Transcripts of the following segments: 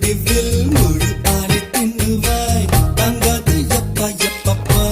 முடிவில் முழு பாலை தின்னுவாய் தங்காது எப்பா எப்பப்பா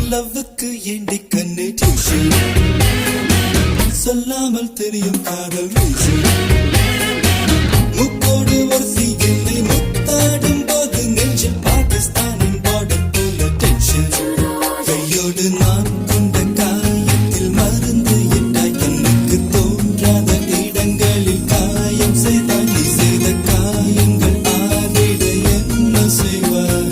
லவ்வுக்கு ஏண்டி கண்ணு டியூஷன் சொல்லாமல் தெரியும் காதல் முக்கோடு வரிசை என்னை முத்தாடும் போது நெஞ்சில் பாகிஸ்தானின் பார்டர் போல டென்ஷன் கையோடு நான் கொண்ட காயத்தில் மருந்து இட்டாய் கண்ணுக்கு தோன்றாத இடங்களில் காயம் செய்தாய் நீ செய்த காயங்கள் ஆறிட என்ன செய்வாய்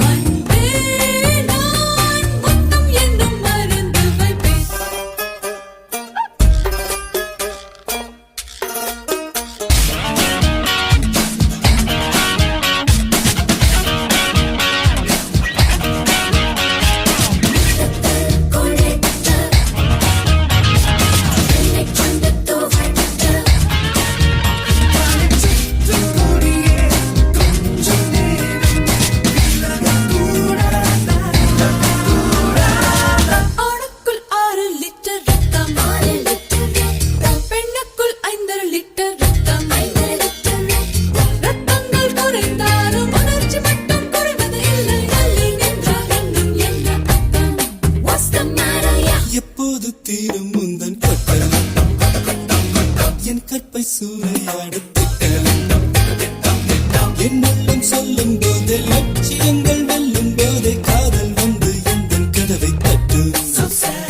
எப்போது தீரும் முந்தன் கட்டல் என் கற்பை சூறையாடுத்திட்டல் என் உள்ளம் சொல்லும் போதே லட்சியங்கள் வெல்லும் போதே காதல் வந்து எந்த கதவை தட்டு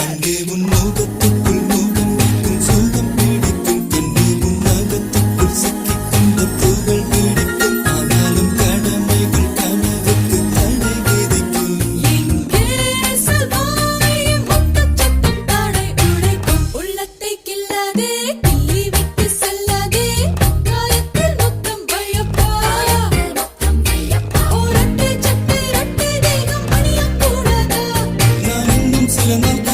அங்கே உன் மோகத்துக்குள் மோகம் வைக்கும் சூகம் பிடிக்கும் பெண்ணே உன் நகத்துக்குள் சிக்கிக் கொண்ட பூகள் பிடிக்கும் ஆனாலும் கடமைகள் கனவுக்கு தடை விதிக்கும் சில நாள்